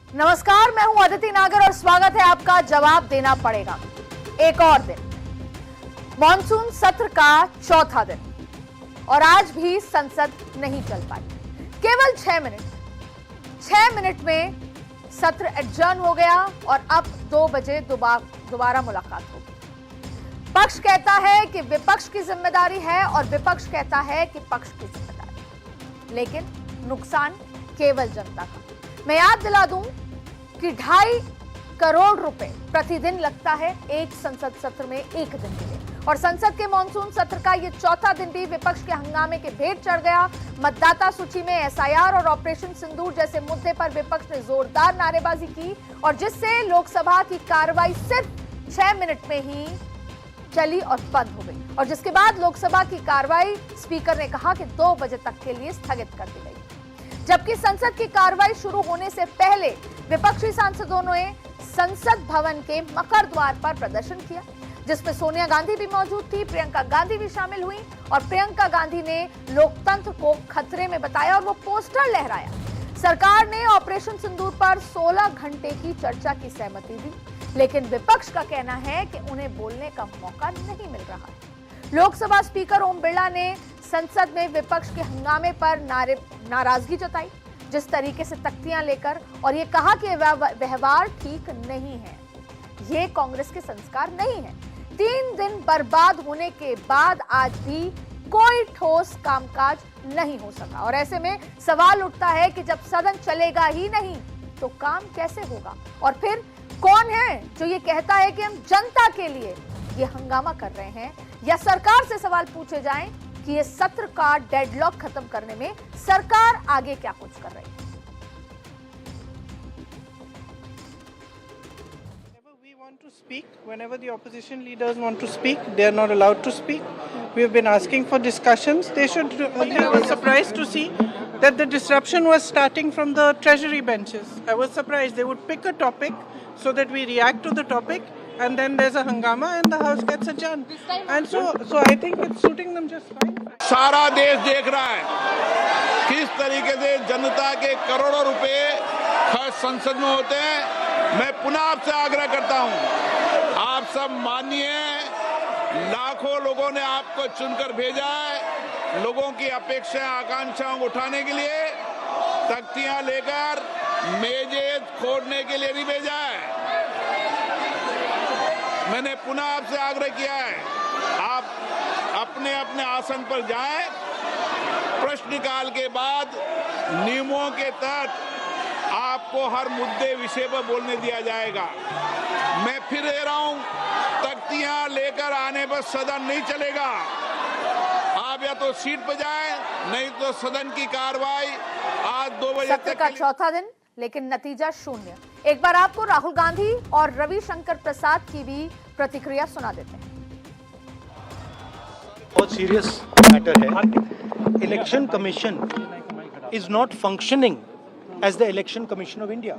नमस्कार, मैं हूं अदिति नागर और स्वागत है आपका जवाब देना पड़ेगा। एक और दिन, मॉनसून सत्र का चौथा दिन और आज भी संसद नहीं चल पाई। केवल 6 मिनट में सत्र एडजर्न हो गया और अब 2 बजे दोबारा मुलाकात होगी। पक्ष कहता है कि विपक्ष की जिम्मेदारी है और विपक्ष कहता है कि पक्ष की जिम्मेदारी, लेकिन नुकसान केवल जनता का। मैं याद दिला दूं कि 2.5 करोड़ रुपए प्रतिदिन लगता है एक संसद सत्र में एक दिन के लिए, और संसद के मॉनसून सत्र का ये चौथा दिन भी विपक्ष के हंगामे के भेंट चढ़ गया। मतदाता सूची में एसआईआर और ऑपरेशन सिंदूर जैसे मुद्दे पर विपक्ष ने जोरदार नारेबाजी की और जिससे लोकसभा की कार्रवाई सिर्फ 6 मिनट में ही चली और बंद हो गई, और जिसके बाद लोकसभा की कार्रवाई स्पीकर ने कहा कि 2 बजे तक के लिए स्थगित कर दी गई। जबकि संसद की कार्रवाई शुरू होने से पहले विपक्षी सांसदों ने संसद भवन के मकर द्वार पर प्रदर्शन किया, जिसमें सोनिया गांधी भी मौजूद थी, प्रियंका गांधी भी शामिल हुई और प्रियंका गांधी ने लोकतंत्र को खतरे में बताया और वो पोस्टर लहराया। सरकार ने ऑपरेशन सिंदूर पर 16 घंटे की चर्चा की सहमति दी, लेकिन विपक्ष का कहना है कि उन्हें बोलने का मौका नहीं मिल रहा है। लोकसभा स्पीकर ओम बिरला ने संसद में विपक्ष के हंगामे पर नाराजगी जताई, जिस तरीके से तख्तियां लेकर, और ये कहा कि व्यवहार ठीक नहीं है, ये कांग्रेस के संस्कार नहीं है। 3 दिन बर्बाद होने के बाद आज भी कोई ठोस कामकाज नहीं हो सका, और ऐसे में सवाल उठता है कि जब सदन चलेगा ही नहीं तो काम कैसे होगा? और फिर कौन है जो ये कहता है कि हम जनता के लिए ये हंगामा कर रहे हैं? या सरकार से सवाल पूछे जाएं कि ये सत्र का डेडलॉक खत्म करने में सरकार आगे क्या कुछ कर रही है? To speak, whenever the opposition leaders want to speak, they are not allowed to speak. We have been asking for discussions. They should. I was surprised to see that the disruption was starting from the treasury benches. I was surprised they would pick a topic so that we react to the topic, and then there's a hangama and the house gets adjourned. And so I think it's suiting them just fine. सारा देश देख रहा है किस तरीके से जनता के करोड़ों रुपए खर्च संसद में होते हैं। मैं पुनः आपसे आग्रह करता हूं, आप सब मानिए, लाखों लोगों ने आपको चुनकर भेजा है, लोगों की अपेक्षाएं आकांक्षाओं को उठाने के लिए, तख्तियां लेकर मेजें खोदने के लिए नहीं भेजा है। मैंने पुनः आपसे आग्रह किया है, आप अपने अपने आसन पर जाएं, प्रश्नकाल के बाद नियमों के तहत आपको हर मुद्दे विषय पर बोलने दिया जाएगा। मैं फिर कह रहा हूं, तख्तियां लेकर आने पर सदन नहीं चलेगा। आप या तो सीट पर जाएं, नहीं तो सदन की कार्रवाई आज 2 बजे सत्र का चौथा दिन, लेकिन नतीजा शून्य। एक बार आपको राहुल गांधी और रविशंकर प्रसाद की भी प्रतिक्रिया सुना देते हैं। बहुत सीरियस मैटर है। Election commission is not functioning as the Election Commission of India.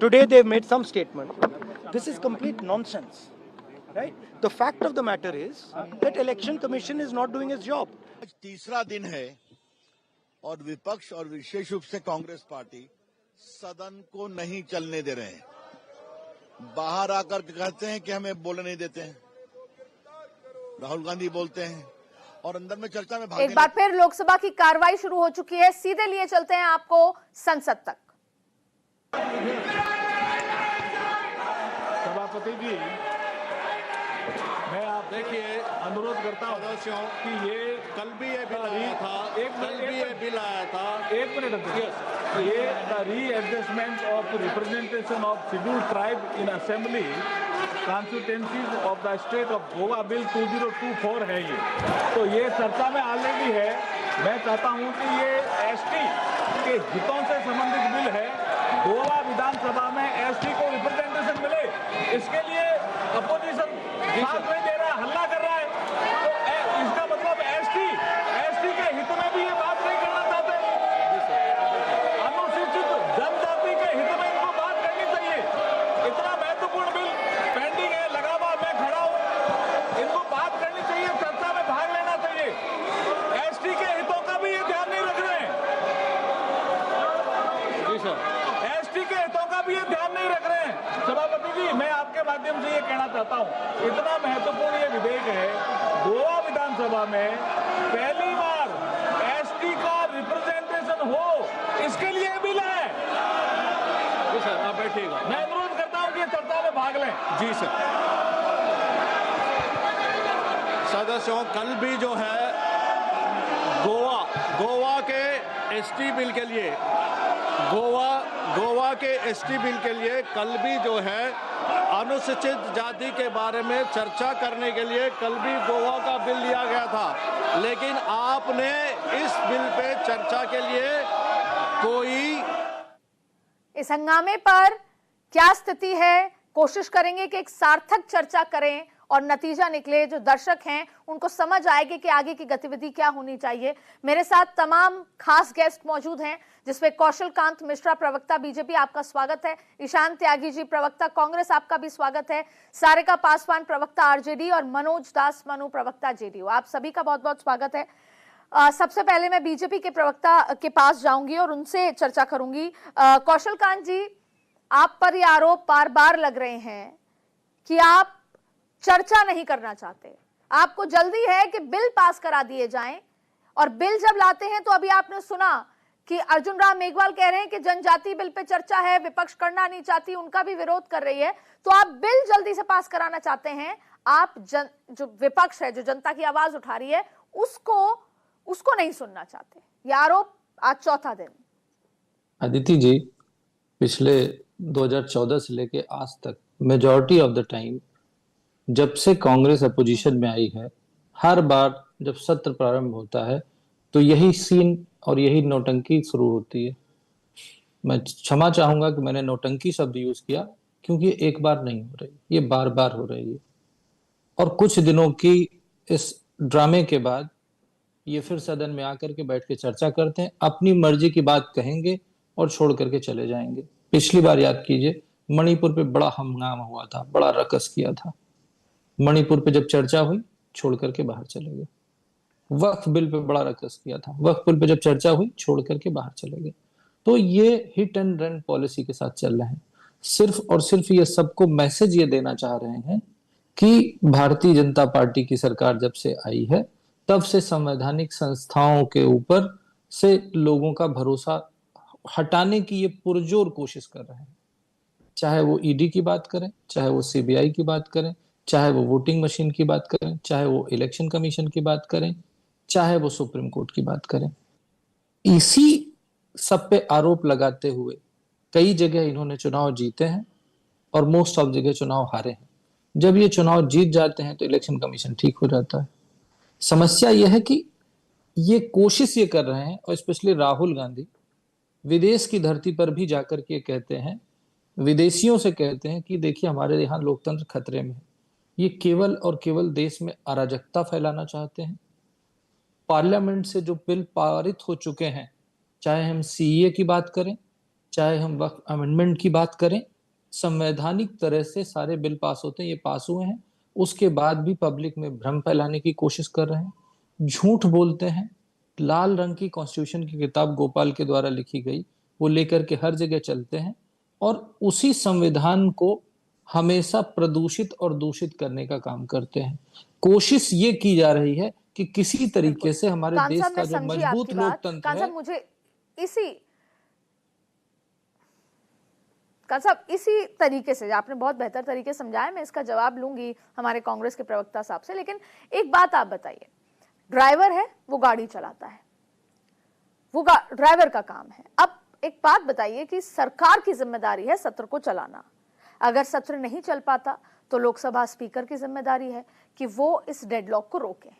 Today they have made some statement. This is complete nonsense, right? The fact of the matter is that Election Commission is not doing its job. आज तीसरा दिन है और विपक्ष और विशेष रूप से Congress party सदन को नहीं चलने दे रहे हैं। बाहर आकर कहते हैं कि हमें बोलने नहीं देते हैं। राहुल गांधी बोलते हैं और अंदर में चर्चा में एक बार फिर लोकसभा की कार्रवाई शुरू हो चुकी है। सीधे लिए चलते हैं आपको संसद तक। सभापति जी, मैं आप देखिए अनुरोध करता हूं सदस्यों कि ये कल भी ये बिल आया था, एक मिनट ये the readjustment of representation of scheduled tribe in assembly constituencies of the state of Goa bill 2024 है। ये तो ये चर्चा में ऑलरेडी है। मैं चाहता हूं कि ये एसटी के हितों से संबंधित बिल है। गोवा विधानसभा में एसटी को रिप्रेजेंटेशन मिले, इसके लिए अपोजिशन साथ नहीं दे रहा, हल्ला कर रहा है। तो इसका मतलब एसटी के हित में भी ये बात नहीं करना चाहते। अनुसूचित जनजाति के हित में इनको बात करनी चाहिए। इतना महत्वपूर्ण बिल पेंडिंग है, लगा हुआ मैं खड़ा हूं, इनको बात करनी चाहिए, चर्चा में भाग लेना चाहिए। एसटी के हितों का भी ये ध्यान नहीं रख रहे हैं। जी सर, एसटी के हितों का आप ये ध्यान नहीं रख रहे हैं। सभापति जी, मैं आपके माध्यम से ये कहना चाहता हूँ, इतना महत्वपूर्ण ये विधेयक है, गोवा विधानसभा में पहली बार एसटी का रिप्रेजेंटेशन हो, इसके लिए बिल है। जी सर, आप बैठिएगा। मैं अनुरोध करता हूँ कि चर्चा में भाग लें। जी सर। सदस्यों, कल भी जो है गोवा के एसटी बिल के लिए गोवा के एसटी बिल के लिए कल भी जो है अनुसूचित जाति के बारे में चर्चा करने के लिए कल भी गोवा का बिल लिया गया था, लेकिन आपने इस बिल पे चर्चा के लिए कोई इस हंगामे पर क्या स्थिति है, कोशिश करेंगे कि एक सार्थक चर्चा करें और नतीजा निकले, जो दर्शक हैं उनको समझ आएगी कि आगे की गतिविधि क्या होनी चाहिए। मेरे साथ तमाम खास गेस्ट मौजूद हैं, जिसमें कौशल कांत मिश्रा, प्रवक्ता बीजेपी, आपका स्वागत है। ईशान त्यागी जी, प्रवक्ता कांग्रेस, आपका भी स्वागत है। सारिका पासवान, प्रवक्ता आरजेडी, और मनोज दास मनु, प्रवक्ता जेडीयू, आप सभी का बहुत बहुत स्वागत है। सबसे पहले मैं बीजेपी के प्रवक्ता के पास जाऊंगी और उनसे चर्चा करूंगी। कौशल कांत जी, आप पर ये आरोप बार बार लग रहे हैं कि आप चर्चा नहीं करना चाहते, आपको जल्दी है कि बिल पास करा दिए जाएं, और बिल जब लाते हैं तो अभी आपने सुना कि अर्जुन राम मेघवाल कह रहे हैं कि जनजाति बिल पे चर्चा है, विपक्ष करना नहीं चाहती, उनका भी विरोध कर रही है, तो आप बिल जल्दी से पास कराना चाहते हैं। आप जो विपक्ष है, जो जनता की आवाज उठा रही है, उसको नहीं सुनना चाहते। ये आरोप आज चौथा दिन। अदिति जी, पिछले 2014 से लेके आज तक मेजॉरिटी ऑफ द टाइम जब से कांग्रेस अपोजिशन में आई है, हर बार जब सत्र प्रारंभ होता है तो यही सीन और यही नौटंकी शुरू होती है। मैं क्षमा चाहूंगा कि मैंने नौटंकी शब्द यूज किया, क्योंकि एक बार नहीं हो रही, ये बार बार हो रही है। और कुछ दिनों की इस ड्रामे के बाद ये फिर सदन में आकर के बैठ के चर्चा करते हैं, अपनी मर्जी की बात कहेंगे और छोड़ करके चले जाएंगे। पिछली बार याद कीजिए, मणिपुर पे बड़ा हंगामा हुआ था, बड़ा रकस किया था। मणिपुर पे जब चर्चा हुई, छोड़ करके बाहर चले गए। वक्फ बिल पे बड़ा रकस किया था, वक्फ बिल पे जब चर्चा हुई, छोड़ करके बाहर चले गए। तो ये हिट एंड रन पॉलिसी के साथ चल रहे हैं। सिर्फ और सिर्फ ये सबको मैसेज ये देना चाह रहे हैं कि भारतीय जनता पार्टी की सरकार जब से आई है, तब से संवैधानिक संस्थाओं के ऊपर से लोगों का भरोसा हटाने की ये पुरजोर कोशिश कर रहे हैं। चाहे वो ईडी की बात करें, चाहे वो सीबीआई की बात करें, चाहे वो वोटिंग मशीन की बात करें, चाहे वो इलेक्शन कमीशन की बात करें, चाहे वो सुप्रीम कोर्ट की बात करें, इसी सब पे आरोप लगाते हुए कई जगह इन्होंने चुनाव जीते हैं और मोस्ट ऑफ जगह चुनाव हारे हैं। जब ये चुनाव जीत जाते हैं तो इलेक्शन कमीशन ठीक हो जाता है। समस्या यह है कि ये कोशिश ये कर रहे हैं, और स्पेशली राहुल गांधी विदेश की धरती पर भी जाकर के कहते हैं, विदेशियों से कहते हैं कि देखिए हमारे यहाँ लोकतंत्र खतरे में है। ये केवल और केवल देश में अराजकता फैलाना चाहते हैं। पार्लियामेंट से जो बिल पारित हो चुके हैं, चाहे हम सीए की बात करें, चाहे हम वक्फ अमेंडमेंट की बात करें, संवैधानिक तरह से सारे बिल पास होते हैं, ये पास हुए हैं। उसके बाद भी पब्लिक में भ्रम फैलाने की कोशिश कर रहे हैं, झूठ बोलते हैं। लाल रंग की कॉन्स्टिट्यूशन की किताब गोपाल के द्वारा लिखी गई, वो लेकर के हर जगह चलते हैं और उसी संविधान को हमेशा प्रदूषित और दूषित करने का काम करते हैं। कोशिश ये की जा रही है कि किसी तरीके से हमारे देश का जो मजबूत लोकतंत्र है, मुझे इसी तरीके से आपने बहुत बेहतर तरीके से समझाया, मैं इसका जवाब लूंगी हमारे कांग्रेस के प्रवक्ता साहब से। लेकिन एक बात आप बताइए, ड्राइवर है, वो गाड़ी चलाता है, वो ड्राइवर का काम है। अब एक बात बताइए कि सरकार की जिम्मेदारी है सत्र को चलाना। अगर सत्र नहीं चल पाता तो लोकसभा स्पीकर की जिम्मेदारी है कि वो इस डेडलॉक को रोके।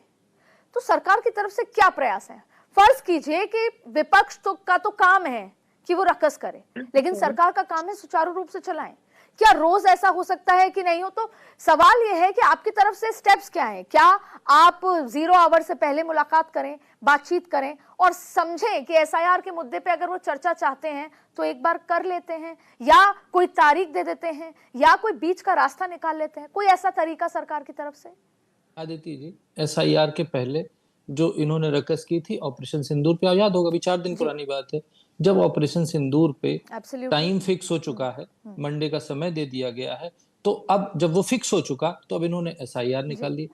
तो सरकार की तरफ से क्या प्रयास है? फर्ज कीजिए कि विपक्ष का तो काम है कि वो रकस करे, लेकिन सरकार का काम है सुचारू रूप से चलाएं। क्या रोज ऐसा हो सकता है कि नहीं हो? तो सवाल यह है कि आपकी तरफ से स्टेप्स क्या हैं? क्या आप 0 आवर से पहले मुलाकात करें, बातचीत करें और समझें कि एसआईआर के मुद्दे पे अगर वो चर्चा चाहते हैं तो एक बार कर लेते हैं, या कोई तारीख दे देते हैं, या कोई बीच का रास्ता निकाल लेते हैं? कोई ऐसा तरीका सरकार की तरफ से? आदिति जी, एसआईआर के पहले जो इन्होंने रकस की थी ऑपरेशन सिंदूर पे, याद होगा, अभी 4 दिन पुरानी बात है, जब ऑपरेशन सिंदूर पे Absolutely. टाइम फिक्स हो चुका है, मंडे का समय दे दिया गया है, तो अब जब वो फिक्स हो चुका तो अब इन्होंने एसआईआर निकाल ली।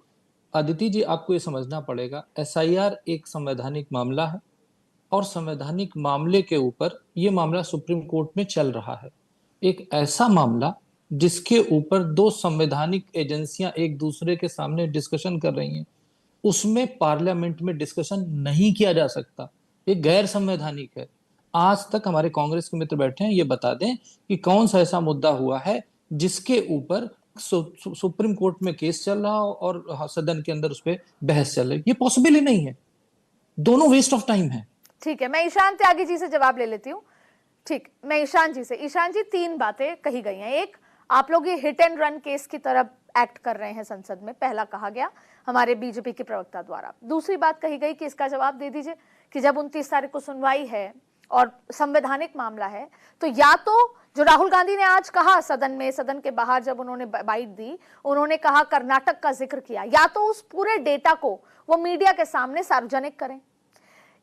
अदिति जी, आपको ये समझना पड़ेगा, एसआईआर एक संवैधानिक मामला है और संवैधानिक मामले के ऊपर ये मामला सुप्रीम कोर्ट में चल रहा है। एक ऐसा मामला जिसके ऊपर दो संवैधानिक एजेंसियां एक दूसरे के सामने डिस्कशन कर रही हैं, उसमें पार्लियामेंट में डिस्कशन नहीं किया जा सकता, ये गैर संवैधानिक है। आज तक हमारे कांग्रेस के मित्र बैठे हैं, ये बता दें कि कौन सा ऐसा मुद्दा हुआ है जिसके ऊपर सुप्रीम कोर्ट में केस चल रहा हो और सदन के अंदर उस पर बहस चल रही, ये पॉसिबल ही नहीं है। दोनों वेस्ट ऑफ टाइम है। ठीक है, मैं ईशान त्यागी जी से जवाब ले लेती हूँ। ठीक, मैं ईशान जी से। ईशान जी, 3 बातें कही गई हैं। एक, आप लोग ये हिट एंड रन केस की तरफ एक्ट कर रहे हैं संसद में, पहला कहा गया हमारे बीजेपी के प्रवक्ता द्वारा। दूसरी बात कही गई कि इसका जवाब दे दीजिए कि जब 29 तारीख को सुनवाई है और संवैधानिक मामला है, तो या तो जो राहुल गांधी ने आज कहा सदन में, सदन के बाहर जब उन्होंने बाइट दी, उन्होंने कहा कर्नाटक का जिक्र किया, या तो उस पूरे डेटा को वो मीडिया के सामने सार्वजनिक करें,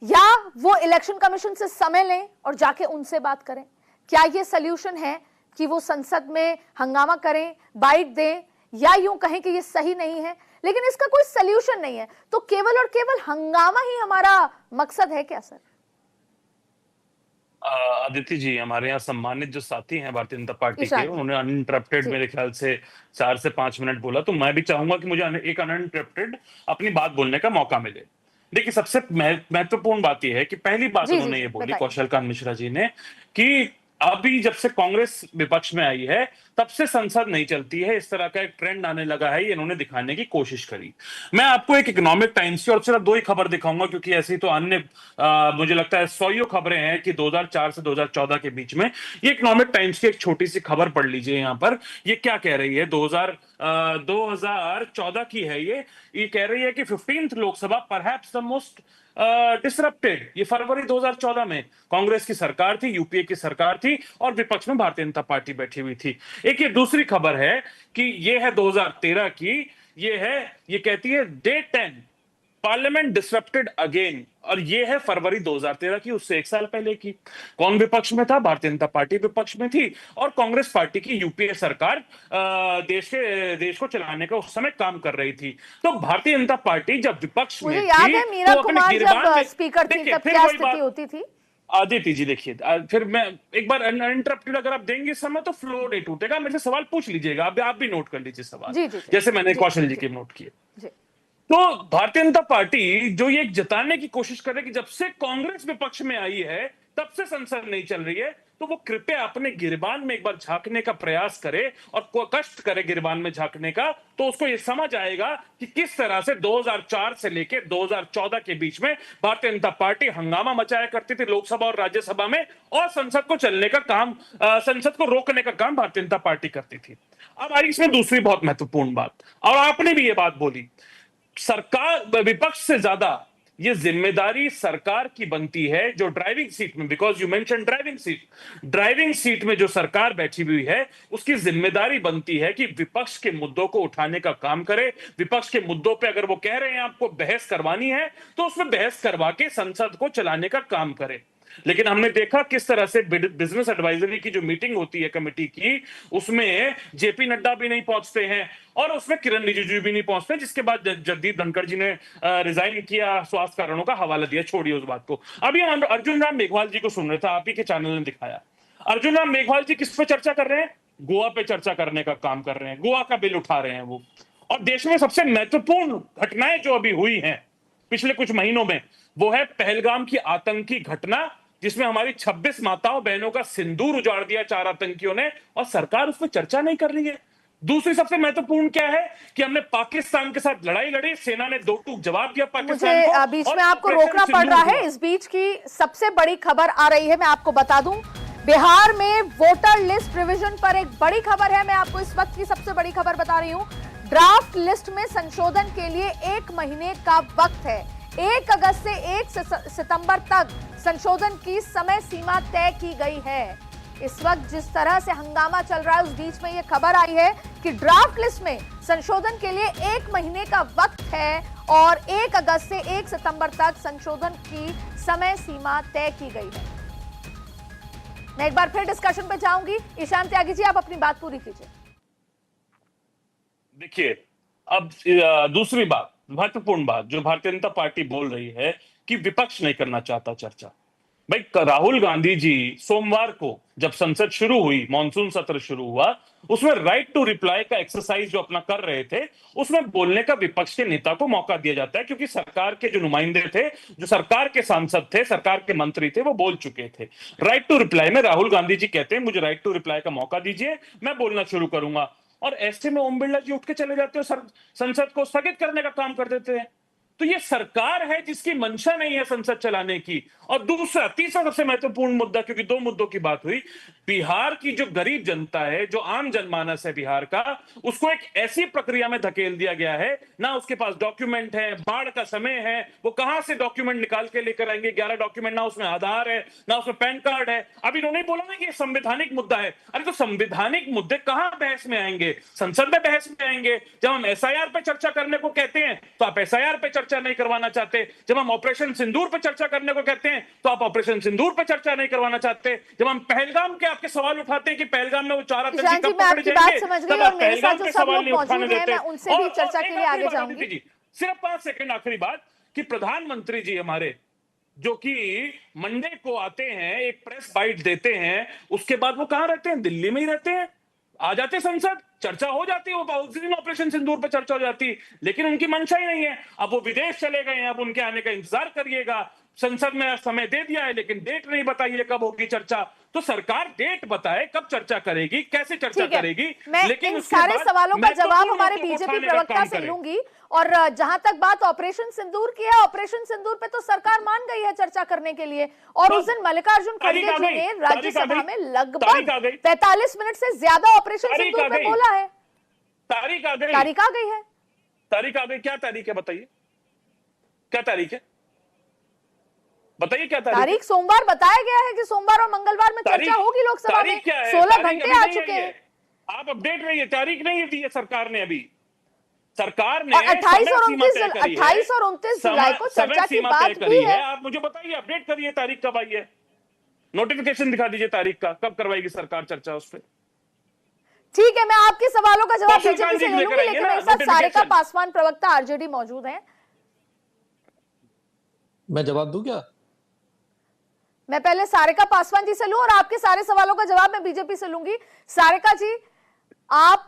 या वो इलेक्शन कमीशन से समय लें और जाके उनसे बात करें। क्या ये सल्यूशन है कि वो संसद में हंगामा करें, बाइट दें, या यूं कहें कि ये सही नहीं है, लेकिन इसका कोई सल्यूशन नहीं है, तो केवल और केवल हंगामा ही हमारा मकसद है क्या सर? अदिति जी, हमारे यहाँ सम्मानित जो साथी हैं भारतीय जनता पार्टी के, उन्होंने अनइंटरप्टेड मेरे ख्याल से 4 से 5 मिनट बोला, तो मैं भी चाहूंगा कि मुझे एक अनइंटरप्टेड अपनी बात बोलने का मौका मिले। देखिए, सबसे महत्वपूर्ण बात यह है कि पहली बात उन्होंने ये बोली, कौशल कांत मिश्रा जी ने, कि अभी जब से कांग्रेस विपक्ष में आई है तब से संसद नहीं चलती है, इस तरह का एक ट्रेंड आने लगा है, ये इन्होंने दिखाने की कोशिश करी। मैं आपको एक इकोनॉमिक टाइम्स की और सिर्फ 2 ही खबर दिखाऊंगा, क्योंकि ऐसी तो अन्य मुझे लगता है 100 खबरें हैं कि 2004 से 2014 के बीच में। ये इकोनॉमिक टाइम्स की एक छोटी सी खबर पढ़ लीजिए यहाँ पर। ये क्या कह रही है, 2014 की है ये कह रही है कि 15th Lok Sabha perhaps the most disrupted. ये फरवरी 2014 में कांग्रेस की सरकार थी, यूपीए की सरकार थी और विपक्ष में भारतीय जनता पार्टी बैठी हुई थी। एक ये दूसरी खबर है कि ये है 2013 की, ये कहती है डे 10 पार्लियामेंट डिसरप्टेड अगेन, और ये है फरवरी 2013 की, उससे 1 साल पहले की। कौन विपक्ष में था? भारतीय जनता पार्टी विपक्ष में थी और कांग्रेस पार्टी की यूपीए सरकार देश को चलाने का उस समय काम कर रही थी। तो भारतीय जनता पार्टी जब विपक्ष में याद है मीरा कुमार जब स्पीकर थी तब क्या स्थिति होती थी? आदिति जी देखिए, फिर मैं एक बार अनइंटरप्टेड अगर आप देंगे समय तो फ्लो नहीं टूटेगा। मेरे से सवाल पूछ लीजिएगा, आप भी नोट कर लीजिए सवाल, जैसे मैंने कौशल जी के नोट किए। तो भारतीय जनता पार्टी जो ये जताने की कोशिश कर रही है कि जब से कांग्रेस विपक्ष में आई है तब से संसद नहीं चल रही है, तो वो कृपया अपने गिरबान में एक बार झांकने का प्रयास करे और कष्ट करे गिरबान में झांकने का, तो उसको ये समझ आएगा कि किस तरह से 2004 से लेकर 2014 के बीच में भारतीय जनता पार्टी हंगामा मचाया करती थी लोकसभा और राज्यसभा में, और संसद को चलने का काम, संसद को रोकने का काम भारतीय जनता पार्टी करती थी। अब आई इसमें दूसरी बहुत महत्वपूर्ण बात, और आपने भी ये बात बोली, सरकार विपक्ष से ज्यादा ये जिम्मेदारी सरकार की बनती है जो ड्राइविंग सीट में, because you mention driving seat में जो सरकार बैठी हुई है उसकी जिम्मेदारी बनती है कि विपक्ष के मुद्दों को उठाने का काम करे। विपक्ष के मुद्दों पे अगर वो कह रहे हैं आपको बहस करवानी है तो उसमें बहस करवा के संसद को चलाने का काम करे। लेकिन हमने देखा किस तरह से बिजनेस एडवाइजरी की जो मीटिंग होती है कमेटी की, उसमें जेपी नड्डा भी नहीं पहुंचते हैं और उसमें किरण रिजिजू भी नहीं पहुंचते, जिसके बाद जगदीप धनखड़ जी ने रिजाइन किया, स्वास्थ्य कारणों का हवाला दिया। छोड़िए उस बात को। अभी हम अर्जुन राम मेघवाल जी को सुन रहे थे, आप ही के चैनल ने दिखाया। अर्जुन राम मेघवाल जी किस पे चर्चा कर रहे हैं? गोवा पे चर्चा करने का काम कर रहे हैं, गोवा का बिल उठा रहे हैं वो। और देश में सबसे महत्वपूर्ण घटनाएं जो अभी हुई हैं पिछले कुछ महीनों में, वो है पहलगाम की आतंकी घटना, जिसमें हमारी 26 माताओं बहनों का सिंदूर उजाड़ दिया 4 आतंकियों ने, और सरकार उस पर चर्चा नहीं कर रही है। दूसरी सबसे महत्वपूर्ण क्या है कि हमने पाकिस्तान के साथ लड़ाई लड़ी, सेना ने 2 टूक जवाब दिया पाकिस्तान को। बीच में आपको रोकना पड़ रहा है। इस बीच की सबसे बड़ी खबर आ रही है, मैं आपको बता दूं, बिहार में वोटर लिस्ट रिवीजन पर एक बड़ी खबर है। मैं आपको इस वक्त की सबसे बड़ी खबर बता रही हूं। ड्राफ्ट लिस्ट में संशोधन के लिए 1 महीने का वक्त है। 1 अगस्त से 1 सितंबर तक संशोधन की समय सीमा तय की गई है। इस वक्त जिस तरह से हंगामा चल रहा है, उस बीच में यह खबर आई है कि ड्राफ्ट लिस्ट में संशोधन के लिए 1 महीने का वक्त है और 1 अगस्त से 1 सितंबर तक संशोधन की समय सीमा तय की गई है। मैं एक बार फिर डिस्कशन पे जाऊंगी। ईशान त्यागी जी, आप अपनी बात पूरी कीजिए। देखिए, अब दूसरी बात, महत्वपूर्ण बात जो भारतीय जनता पार्टी बोल रही है कि विपक्ष नहीं करना चाहता चर्चा। भाई, राहुल गांधी जी सोमवार को जब संसद शुरू हुई, मॉनसून सत्र शुरू हुआ, उसमें राइट टू रिप्लाई का एक्सरसाइज जो अपना कर रहे थे, उसमें बोलने का विपक्ष के नेता को मौका दिया जाता है, क्योंकि सरकार के जो नुमाइंदे थे, जो सरकार के सांसद थे, सरकार के मंत्री थे, वो बोल चुके थे। राइट टू रिप्लाई में राहुल गांधी जी कहते हैं मुझे राइट टू रिप्लाई का मौका दीजिए, मैं बोलना शुरू करूंगा। और ऐसे में ओम बिरला जी उठ के चले जाते हो, संसद को स्थगित करने का काम कर देते हैं। तो ये सरकार है जिसकी मंशा नहीं है संसद चलाने की। और दूसरा, तीसरा सबसे महत्वपूर्ण मुद्दा, क्योंकि दो मुद्दों की बात हुई, बिहार की जो गरीब जनता है, जो आम जनमानस है बिहार का, उसको एक ऐसी प्रक्रिया में धकेल दिया गया है, ना उसके पास डॉक्यूमेंट है, बाढ़ का समय है, वो कहां से डॉक्यूमेंट निकाल के लेकर आएंगे? 11 डॉक्यूमेंट, ना उसमें आधार है, ना उसमें पैन कार्ड है। अब इन्होंने बोला ना कि ये संवैधानिक मुद्दा है। अरे तो संवैधानिक मुद्दे कहां बहस में आएंगे? संसद में बहस में आएंगे। जब हम एसआईआर पे चर्चा करने को कहते हैं तो आप एसआईआर पे चर्चा नहीं करवाना चाहते। जब हम ऑपरेशन सिंदूर पे चर्चा करने को कहते हैं तो आप ऑपरेशन सिंदूर पे चर्चा नहीं करवाना चाहते। जब हम पहलगाम के आपके सवाल उठाते हैं कि पहलगाम में वो 4 आतंकी कब पकड़े जाएंगे, तब आप पहलगाम के सवाल नहीं उठाने देते। उनसे भी चर्चा के लिए आगे जाऊंगी। सिर्फ 5 सेकंड आखिरी बात, कि प्रधानमंत्री जी हमारे जो कि मंडे को आते हैं, एक प्रेस बाइट देते हैं, उसके बाद वो कहां रहते हैं? दिल्ली में ही रहते हैं। आ जाते संसद, चर्चा हो जाती है, उस दिन ऑपरेशन सिंदूर पर चर्चा हो जाती, लेकिन उनकी मंशा ही नहीं है। अब वो विदेश चले गए हैं, अब उनके आने का इंतजार करिएगा। संसद में समय दे दिया है, लेकिन डेट नहीं बताई है कब होगी चर्चा। तो सरकार डेट बताए कब चर्चा करेगी, कैसे चर्चा करेगी। लेकिन इन सारे सवालों का जवाब हमारे बीजेपी प्रवक्ता से लूंगी। और जहां तक बात ऑपरेशन सिंदूर की है, ऑपरेशन सिंदूर पे तो सरकार मान गई है चर्चा करने के लिए। और उस दिन मल्लिकार्जुन खड़गे जी ने राज्यसभा में लगभग 45 मिनट से ज्यादा ऑपरेशन सिंदूर पे बोला है। तारीख आ गई, तारीख आ गई है। तारीख आ गई, क्या तारीख है बताइए? क्या तारीख है बताइए? क्या तारीख? सोमवार बताया गया है कि सोमवार और मंगलवार में चर्चा होगी लोकसभा में। 16 घंटे आ चुके हैं। आप अपडेट रहिए, तारीख नहीं दी है सरकार ने अभी। सरकार ने 28 और 29 जुलाई को चर्चा की बात भी है। आप मुझे बताइए, अपडेट करिए, तारीख कब आई है? नोटिफिकेशन दिखा दीजिए तारीख का, कब करवाएगी सरकार चर्चा उस पर। ठीक है, मैं आपके सवालों का जवाब बीजेपी से ले लूंगी, लेकिन मेरे साथ सारिका पासवान प्रवक्ता आरजेडी मौजूद हैं। मैं जवाब दूं क्या? मैं पहले सारिका पासवान जी से लूं और आपके सारे सवालों का जवाब मैं बीजेपी से लूंगी। सारिका जी, आप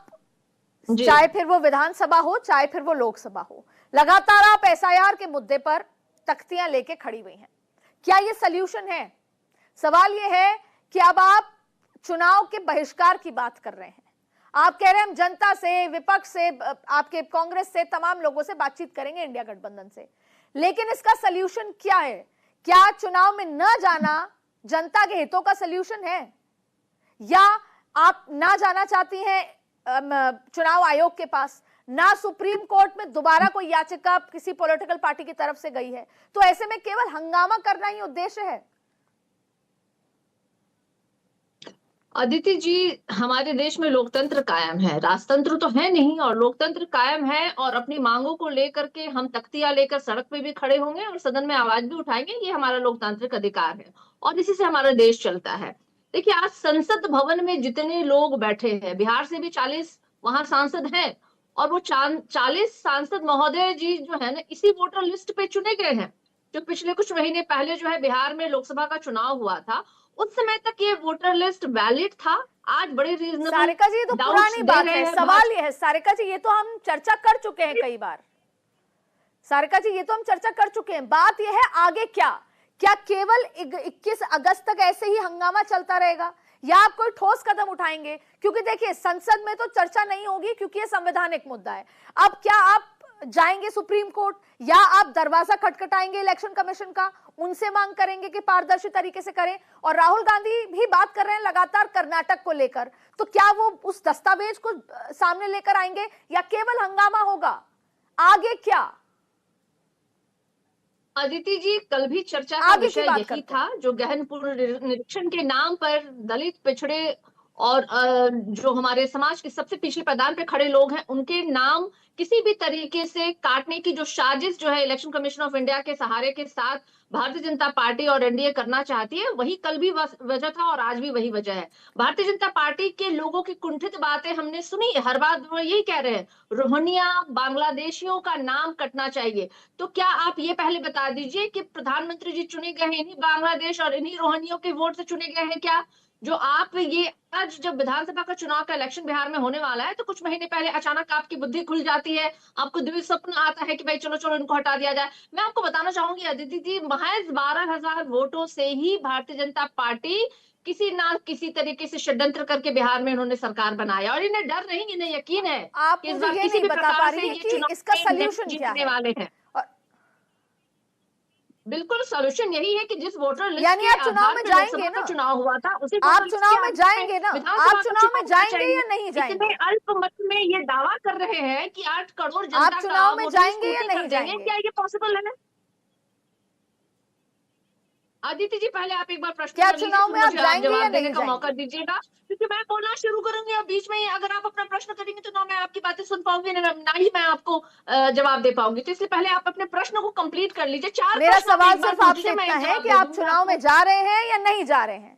चाहे फिर वो विधानसभा हो, चाहे फिर वो लोकसभा हो, लगातार आप एसआईआर के मुद्दे पर तख्तियां लेके खड़ी हुई हैं। क्या ये सल्यूशन है? सवाल ये है कि अब आप चुनाव के बहिष्कार की बात कर रहे हैं। आप कह रहे हैं हम जनता से, विपक्ष से, आपके कांग्रेस से, तमाम लोगों से बातचीत करेंगे, इंडिया गठबंधन से, लेकिन इसका सल्यूशन क्या है? क्या चुनाव में न जाना जनता के हितों का सल्यूशन है, या आप ना जाना चाहती हैं चुनाव आयोग के पास, ना सुप्रीम कोर्ट में दोबारा कोई याचिका किसी पॉलिटिकल पार्टी की तरफ से गई है, तो ऐसे में केवल हंगामा करना ही उद्देश्य है? अदिति जी, हमारे देश में लोकतंत्र कायम है, राजतंत्र तो है नहीं, और लोकतंत्र कायम है। और अपनी मांगों को लेकर के हम तख्तियां लेकर सड़क पे भी खड़े होंगे और सदन में आवाज भी उठाएंगे। ये हमारा लोकतांत्रिक अधिकार है और इसी से हमारा देश चलता है। देखिए, आज संसद भवन में जितने लोग बैठे हैं, बिहार से भी 40 वहां सांसद हैं, और वो 40 सांसद महोदय जी जो है ना, इसी वोटर लिस्ट पे चुने गए हैं। जो पिछले कुछ महीने पहले जो है बिहार में लोकसभा का चुनाव हुआ था, उस समय तक ये वोटर लिस्ट वैलिड था। आज बड़े रीजनेबल सारिका जी, तो पुरानी बात है। सवाल ये है सारिका जी, ये तो हम चर्चा कर चुके हैं कई बार। सारिका जी, ये तो हम चर्चा कर चुके हैं। बात ये है आगे क्या? क्या केवल 21 अगस्त तक ऐसे ही हंगामा चलता रहेगा, या आप कोई ठोस कदम उठाएंगे? क्योंकि देखिए, संसद में तो चर्चा नहीं होगी क्योंकि ये संवैधानिक मुद्दा है। अब क्या आप जाएंगे सुप्रीम कोर्ट, या आप दरवाजा खटखटाएंगे इलेक्शन कमीशन का, उनसे मांग करेंगे कि पारदर्शी तरीके से करें? और राहुल गांधी भी बात कर रहे हैं लगातार कर्नाटक को लेकर, तो क्या वो उस दस्तावेज को सामने लेकर आएंगे, या केवल हंगामा होगा? आगे क्या? अदिति जी, कल भी चर्चा का विषय यही था, जो गहन पुनर्निरीक्षण के नाम पर दलित, पिछड़े और जो हमारे समाज के सबसे पिछले पायदान पे खड़े लोग हैं उनके नाम किसी भी तरीके से काटने की जो साजिश जो है इलेक्शन कमीशन ऑफ इंडिया के सहारे के साथ भारतीय जनता पार्टी और एनडीए करना चाहती है, वही कल भी वजह था और आज भी वही वजह है। भारतीय जनता पार्टी के लोगों की कुंठित बातें हमने सुनी है, हर बात वो यही कह रहे हैं, रोहिंग्या बांग्लादेशियों का नाम कटना चाहिए। तो क्या आप ये पहले बता दीजिए कि प्रधानमंत्री जी चुने गए हैं इन्हीं बांग्लादेश और इन्हीं रोहिंग्याओं के वोट से चुने गए हैं क्या? जो आप ये आज जब विधानसभा का चुनाव का इलेक्शन बिहार में होने वाला है तो कुछ महीने पहले अचानक आपकी बुद्धि खुल जाती है, आपको दिव्य स्वप्न आता है कि भाई चलो चलो इनको हटा दिया जाए। मैं आपको बताना चाहूंगी अदिति जी, महज 12,000 वोटों से ही भारतीय जनता पार्टी किसी ना किसी तरीके से षड्यंत्र करके बिहार में उन्होंने सरकार बनाया और इन्हें डर नहीं, इन्हें यकीन है आप कि इस मुझे बार ये किसी नहीं भी बता पा प्रकार रही से है ये कि चुनाव इसका सलूशन क्या जीतने है? वाले हैं। बिल्कुल सोल्यूशन यही है कि जिस वोटर लिस्ट यानी आप चुनाव में जाएंगे ना? चुनाव हुआ था उसे आप चुनाव में जाएंगे ना? आप चुनाव में जाएंगे या नहीं जाएंगे? इतने अल्प मत में ये दावा कर रहे हैं कि 8 करोड़ जनता आप चुनाव में जाएंगे या नहीं जाएंगे? क्या ये पॉसिबल है? आदित्य जी पहले आप एक बार प्रश्न क्या चुनाव में आप जाएंगे या नहीं का मौका दीजिएगा, क्योंकि मैं बोलना शुरू करूंगी और बीच में ही अगर आप अपना प्रश्न करेंगे तो ना मैं आपकी बातें सुन पाऊंगी ना ही मैं आपको जवाब दे पाऊंगी। तो इसलिए पहले आप अपने प्रश्न को कंप्लीट कर लीजिए। 4 मेरा सवाल सिर्फ आपसे इतना है कि आप चुनाव में जा रहे हैं या नहीं जा रहे हैं?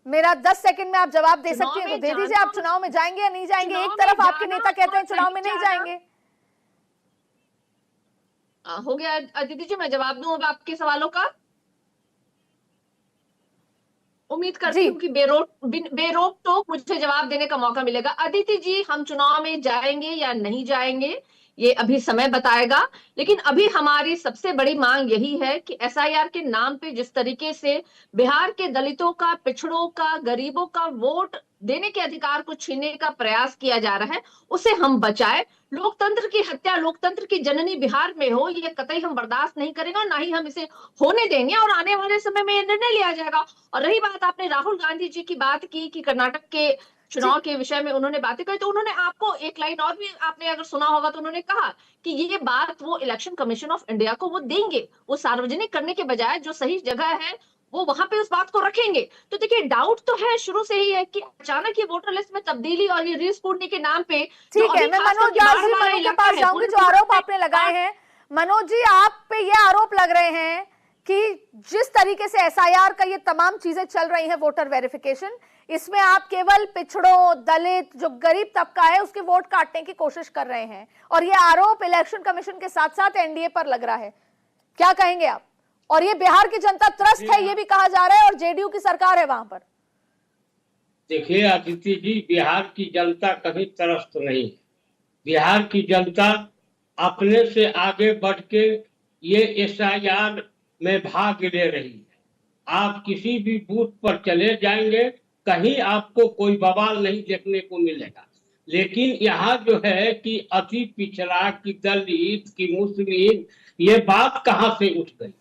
मेरा 10 सेकंड में आप जवाब दे सकती हैं तो दे दीजिए। आप चुनाव में जाएंगे या नहीं जाएंगे? एक तरफ आपके नेता कहते हैं चुनाव में नहीं जाएंगे। हो गया अदिति जी, मैं जवाब दूं अब आपके सवालों का। उम्मीद करती हूँ कि बेरोक टोक मुझे जवाब देने का मौका मिलेगा। अदिति जी, हम चुनाव में जाएंगे या नहीं जाएंगे ये अभी समय बताएगा, लेकिन अभी हमारी सबसे बड़ी मांग यही है कि एसआईआर के नाम पे जिस तरीके से बिहार के दलितों का, पिछड़ों का, गरीबों का वोट देने के अधिकार को छीनने का प्रयास किया जा रहा है, उसे हम बचाए। लोकतंत्र की हत्या, लोकतंत्र की जननी बिहार में हो, ये कतई हम बर्दाश्त नहीं करेंगे और ना ही हम इसे होने देंगे और आने वाले समय में निर्णय लिया जाएगा। और रही बात, आपने राहुल गांधी जी की बात की कि कर्नाटक के चुनाव के विषय में उन्होंने बातें कही, तो उन्होंने आपको एक लाइन और भी आपने अगर सुना होगा तो उन्होंने कहा कि ये बात वो इलेक्शन कमीशन ऑफ इंडिया को वो देंगे, वो सार्वजनिक करने के बजाय जो सही जगह है वो वहां पे उस बात को रखेंगे। तो देखिए, डाउट तो है शुरू से ही है कि अचानक ये वोटर लिस्ट में तब्दीली और ये रीस्क्रूटनी के नाम पे। ठीक है, मैं मनोज जी के पास जाऊंगी। जो आरोप आपने लगाए हैं मनोज जी, आप पे ये आरोप लग रहे हैं कि जिस तरीके से एसआईआर का ये तमाम चीजें चल रही हैं, वोटर वेरिफिकेशन, इसमें आप केवल पिछड़ों, दलित, जो गरीब तबका है उसके वोट काटने की कोशिश कर रहे हैं और ये आरोप इलेक्शन कमीशन के साथ साथ एनडीए पर लग रहा है। क्या कहेंगे आप? और ये बिहार की जनता त्रस्त है ये भी कहा जा रहा है और जेडीयू की सरकार है वहां पर। देखिए आदित्य जी, बिहार की जनता कभी त्रस्त नहीं है। बिहार की जनता अपने से आगे बढ़ के ये एसआईआर में भाग ले रही है। आप किसी भी बूथ पर चले जाएंगे, कहीं आपको कोई बवाल नहीं देखने को मिलेगा। लेकिन यहाँ जो है कि अति पिछड़ा, की दलित, की मुस्लिम, ये बात कहाँ से उठ गई?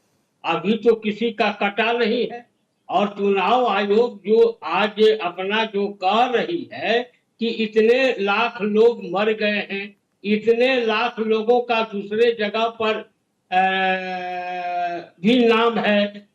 अभी तो किसी का कटा नहीं है। और चुनाव आयोग जो आज अपना जो कह रही है कि इतने लाख लोग मर गए हैं, इतने लाख लोगों का दूसरे जगह पर भी नाम है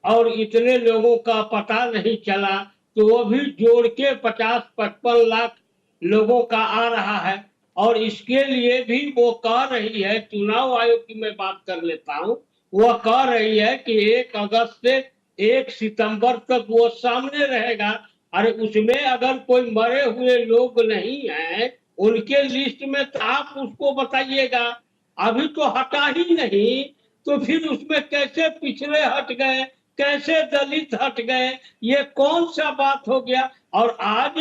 और इतने लोगों का पता नहीं चला, तो वो भी जोड़ के 50-55 लाख लोगों का आ रहा है। और इसके लिए भी वो कह रही है, चुनाव आयोग की मैं बात कर लेता हूँ, वो कह रही है कि 1 अगस्त से 1 सितंबर तक वो सामने रहेगा। अरे उसमें अगर कोई मरे हुए लोग नहीं हैं उनके लिस्ट में तो आप उसको बताइएगा। अभी तो हटा ही नहीं, तो फिर उसमें कैसे पिछड़े हट गए, कैसे दलित हट गए, ये कौन सा बात हो गया? और आज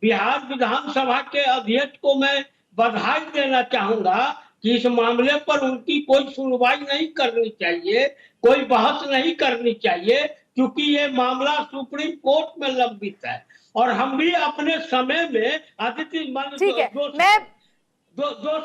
बिहार विधानसभा के अध्यक्ष को मैं बधाई देना चाहूंगा कि इस मामले पर उनकी कोई सुनवाई नहीं करनी चाहिए, कोई बहस नहीं करनी चाहिए, क्योंकि ये मामला सुप्रीम कोर्ट में लंबित है। और हम भी अपने समय में आदित्य दो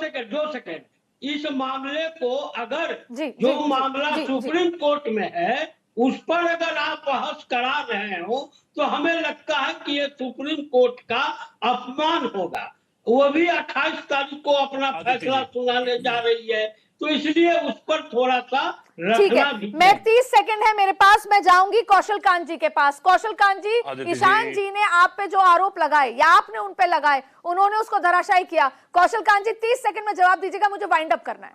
सेकंड इस मामले को अगर जो मामला सुप्रीम कोर्ट में है उस पर अगर आप बहस करा रहे हो तो हमें लगता है कि ये सुप्रीम कोर्ट का अपमान होगा। वो भी 28 तारीख को अपना फैसला सुनाने जा रही है। तो इसलिए उस पर थोड़ा सा ठीक रखना है। भी मैं 30 सेकंड है मेरे पास, मैं जाऊंगी कौशल कांत जी के पास। कौशल कांत जी, आदित्य ईशान जी ने आप पे जो आरोप लगाए या आपने उन पे लगाए, उन्होंने उसको धराशायी किया। कौशल कांत जी 30 सेकंड में जवाब दीजिएगा, मुझे वाइंड अप करना है।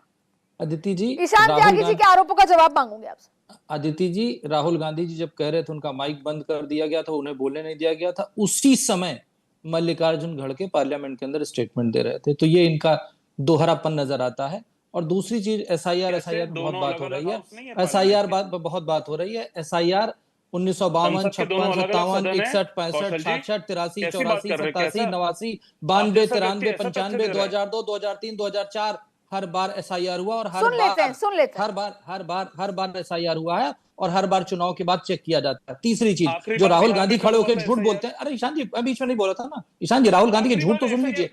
अदिति जी, ईशान त्यागी जी के आरोपों का जवाब मांगूंगी आपसे। अदिति जी, राहुल गांधी जी जब कह रहे थे उनका माइक बंद कर दिया गया था, उन्हें बोलने नहीं दिया गया था, उसी समय मल्लिकार्जुन खड़गे पार्लियामेंट के अंदर स्टेटमेंट दे रहे थे। तो ये इनका दोहरापन नजर आता है। और दूसरी चीज एसआईआर बहुत बात हो रही है, एसआईआर बहुत बात हो रही है। एसआईआर 1952, 56, 57, 61, 65, 66, 83, 84, 87, 89, 92, 93, 95, 2002, 2003, 2004 हर बार एसआईआर हुआ और हर बार एसआईआर हुआ है और हर बार चुनाव के बाद चेक किया जाता है। तीसरी चीज, जो राहुल गांधी खड़े होकर झूठ बोलते हैं, अरे ईशान जी मैं बीच में नहीं बोला था ना, ईशान जी राहुल गांधी के झूठ तो सुन लीजिए।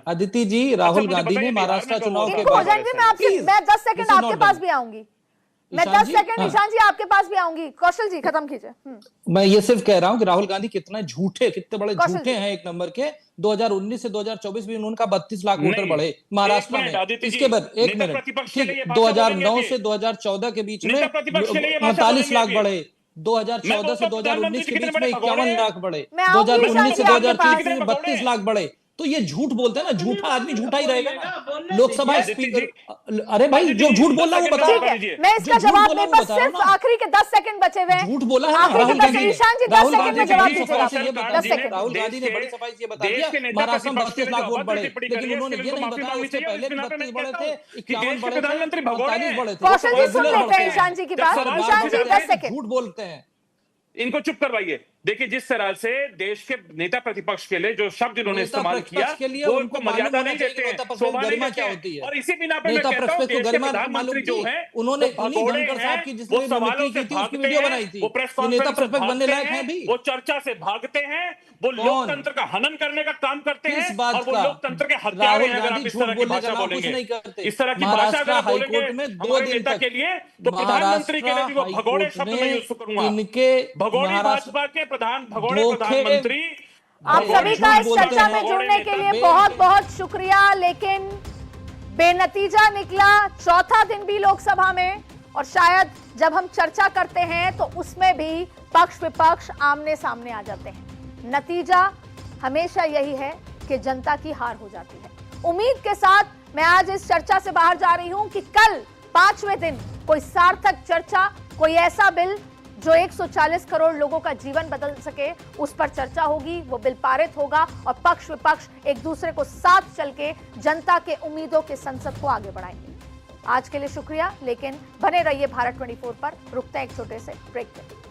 अदिति जी, राहुल गांधी ने महाराष्ट्र चुनाव के बाद, मैं 10 सेकंड आपके पास भी आऊंगी, मैं 10 सेकंड ईशान जी आपके पास भी आऊंगी। कौशल जी खत्म कीजिए। मैं ये सिर्फ कह रहा हूं कि राहुल गांधी कितने बड़े झूठे हैं एक नंबर के। 2019 से 2024 में उनका 32 लाख वोटर बढ़े महाराष्ट्र में। इसके बाद 1 मिनट, ठीक, 2009 से 2014 के बीच में 45 लाख बढ़े, 2014 से 2019 के बीच में 51 लाख बढ़े, 2019 से 2023 में 32 लाख बढ़े। तो ये झूठ बोलते हैं ना, झूठा आदमी झूठा ही रहेगा ना। लोकसभा स्पीकर, अरे भाई जो झूठ बोल रहा है वो बताओ। मैं इसका जवाब मेरे पास सिर्फ आखिरी के 10 सेकंड बचे हुए हैं। झूठ बोला है राहुल गांधी ने। ईशान जी 10 सेकंड में जवाब दीजिएगा। राहुल गांधी ने बड़ी सफाई से ये बता दिया महाराष्ट्र में 32 लाख वोट बढ़े, लेकिन उन्होंने ये नहीं बताया उससे पहले भी 32 बढ़े थे, 51 बढ़े थे, 45 बढ़े थे। कौशल जी सुन लेते हैं ईशान जी की बात। ईशान जी 10 सेकंड। झूठ बोलते हैं, इनको चुप करवाइए। देखिए जिस तरह से देश के नेता प्रतिपक्ष के लिए जो शब्द इन्होंने इस्तेमाल किया, वो उनको मर्यादा नहीं देते हैं, शोभा नहीं देते हैं। और इसी बिना पे मैं कहता हूं देश के प्रधानमंत्री जो हैं, उन्होंने भगोड़े हैं, वो सवालों से भागते हैं, वो प्रेस कॉन्फ्रेंस से भागते हैं, वो चर्चा से भागते हैं, वो लोकतंत्र का हनन करने का काम करते हैं और वो लोकतंत्र के हत्यारे हैं। अगर आप इस तरह की भाषा बोलेंगे, इस तरह की भाषा अगर बोलेंगे हमारे नेता के लिए, तो प्रधानमंत्री के लिए भी वो भगोड़े शब्द मैं यूज करूंगा। भगोड़े भाजपा के प्रधानमंत्री। आप सभी का इस चर्चा में जुड़ने के लिए बहुत बहुत शुक्रिया। लेकिन बेनतीजा निकला चौथा दिन भी लोकसभा में, और शायद जब हम चर्चा करते हैं तो उसमें भी पक्ष विपक्ष आमने सामने आ जाते हैं। नतीजा हमेशा यही है कि जनता की हार हो जाती है। उम्मीद के साथ मैं आज इस चर्चा से बाहर जा रही हूं कि कल 5वें दिन कोई सार्थक चर्चा, कोई ऐसा बिल जो 140 करोड़ लोगों का जीवन बदल सके, उस पर चर्चा होगी, वो बिल पारित होगा और पक्ष विपक्ष एक दूसरे को साथ चल के जनता के उम्मीदों के संसद को आगे बढ़ाएंगे। आज के लिए शुक्रिया, लेकिन बने रहिए भारत 24 पर। रुकते हैं एक छोटे से ब्रेक पे।